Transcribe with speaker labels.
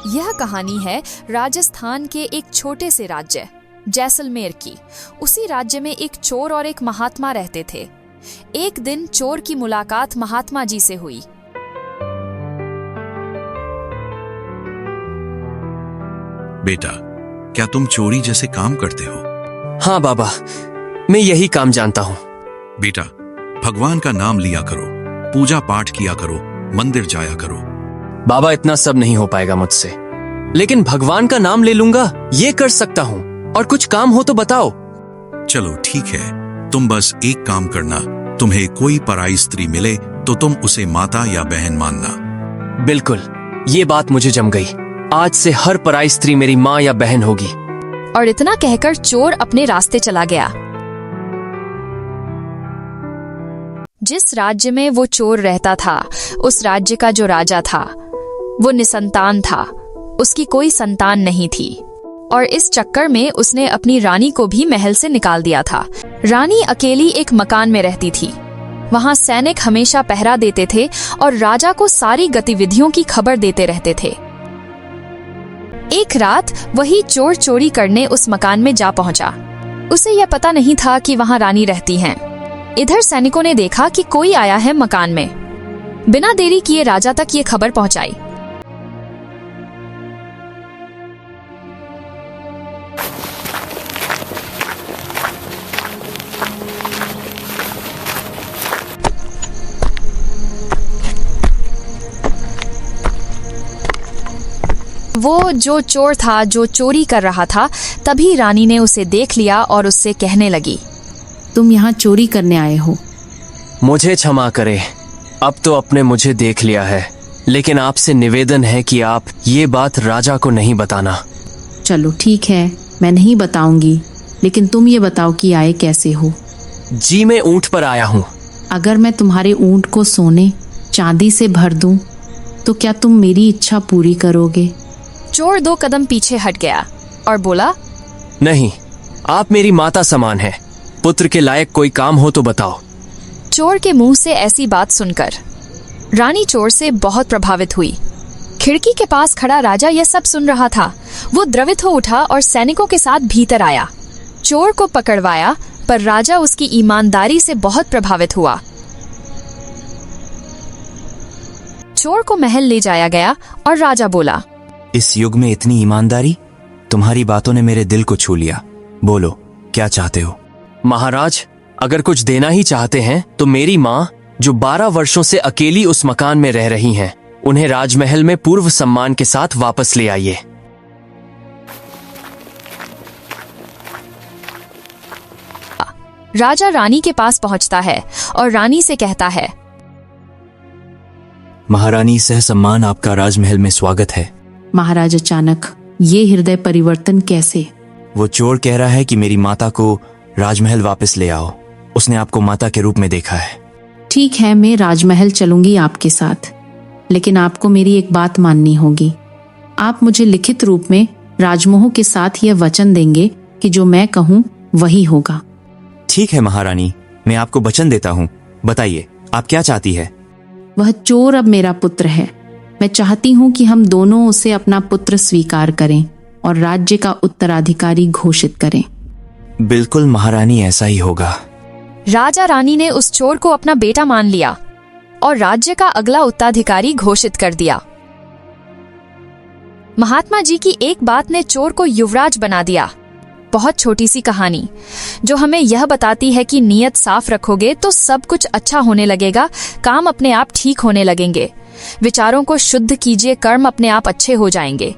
Speaker 1: यह कहानी है राजस्थान के एक छोटे से राज्य जैसलमेर की। उसी राज्य में एक चोर और एक महात्मा रहते थे। एक दिन चोर की मुलाकात महात्मा जी से हुई।
Speaker 2: बेटा, क्या तुम चोरी जैसे काम करते हो?
Speaker 3: हाँ बाबा, मैं यही काम जानता हूँ।
Speaker 2: बेटा, भगवान का नाम लिया करो, पूजा पाठ किया करो, मंदिर जाया करो।
Speaker 3: बाबा, इतना सब नहीं हो पाएगा मुझसे, लेकिन भगवान का नाम ले लूंगा, ये कर सकता हूँ। और कुछ काम हो तो बताओ।
Speaker 2: चलो ठीक है, तुम बस एक काम करना, तुम्हें कोई पराई स्त्री मिले तो तुम उसे माता या बहन मानना।
Speaker 3: बिल्कुल, ये बात मुझे जम गई। आज से हर पराई स्त्री मेरी माँ या बहन होगी।
Speaker 1: और इतना कहकर चोर अपने रास्ते चला गया। जिस राज्य में वो चोर रहता था, उस राज्य का जो राजा था वो निसंतान था। उसकी कोई संतान नहीं थी और इस चक्कर में उसने अपनी रानी को भी महल से निकाल दिया था। रानी अकेली एक मकान में रहती थी। वहां सैनिक हमेशा पहरा देते थे और राजा को सारी गतिविधियों की खबर देते रहते थे। एक रात वही चोर चोरी करने उस मकान में जा पहुंचा। उसे यह पता नहीं था कि वहां रानी रहती हैं। इधर सैनिकों ने देखा कि कोई आया है मकान में। बिना देरी किए राजा तक ये खबर पहुंचाई। वो जो चोर था, जो चोरी कर रहा था, तभी रानी ने उसे देख लिया और उससे कहने लगी,
Speaker 4: तुम यहाँ चोरी करने आए हो?
Speaker 3: मुझे क्षमा करे, अब तो आपने मुझे देख लिया है, लेकिन आपसे निवेदन है कि आप ये बात राजा को नहीं बताना।
Speaker 4: चलो ठीक है, मैं नहीं बताऊंगी, लेकिन तुम ये बताओ कि आए कैसे हो?
Speaker 3: जी, मैं ऊंट पर आया हूँ।
Speaker 4: अगर मैं तुम्हारे ऊंट को सोने चांदी से भर दूं, तो क्या तुम मेरी इच्छा पूरी करोगे?
Speaker 1: चोर 2 कदम पीछे हट गया और बोला,
Speaker 3: नहीं, आप मेरी माता समान हैं। पुत्र के लायक कोई काम हो तो बताओ।
Speaker 1: चोर के मुंह से ऐसी बात सुनकर रानी चोर से बहुत प्रभावित हुई। खिड़की के पास खड़ा राजा यह सब सुन रहा था। वो द्रवित हो उठा और सैनिकों के साथ भीतर आया। चोर को पकड़वाया, पर राजा उसकी ईमानदारी से बहुत प्रभावित हुआ। चोर को महल ले जाया गया और राजा बोला,
Speaker 5: इस युग में इतनी ईमानदारी? तुम्हारी बातों ने मेरे दिल को छू लिया। बोलो, क्या चाहते हो?
Speaker 3: महाराज, अगर कुछ देना ही चाहते हैं तो मेरी माँ, जो 12 वर्षों से अकेली उस मकान में रह रही हैं, उन्हें राजमहल में पूर्व सम्मान के साथ वापस ले आइए।
Speaker 1: राजा रानी के पास पहुंचता है और रानी से कहता है,
Speaker 5: महारानी, सह सम्मान आपका राजमहल में स्वागत है।
Speaker 4: महाराज, अचानक ये हृदय परिवर्तन कैसे?
Speaker 5: वो चोर कह रहा है कि मेरी माता को राजमहल वापस ले आओ। उसने आपको माता के रूप में देखा है।
Speaker 4: ठीक है, मैं राजमहल चलूंगी आपके साथ, लेकिन आपको मेरी एक बात माननी होगी। आप मुझे लिखित रूप में राजमोह के साथ यह वचन देंगे कि जो मैं कहूँ वही होगा।
Speaker 5: ठीक है महारानी, मैं आपको वचन देता हूँ। बताइए, आप क्या चाहती है?
Speaker 4: वह चोर अब मेरा पुत्र है। मैं चाहती हूँ कि हम दोनों उसे अपना पुत्र स्वीकार करें और राज्य का उत्तराधिकारी घोषित करें।
Speaker 5: बिल्कुल महारानी, ऐसा ही होगा।
Speaker 1: राजा रानी ने उस चोर को अपना बेटा मान लिया और राज्य का अगला उत्तराधिकारी घोषित कर दिया। महात्मा जी की एक बात ने चोर को युवराज बना दिया। बहुत छोटी सी कहानी जो हमें यह बताती है कि नीयत साफ रखोगे तो सब कुछ अच्छा होने लगेगा, काम अपने आप ठीक होने लगेंगे। विचारों को शुद्ध कीजिए, कर्म अपने आप अच्छे हो जाएंगे।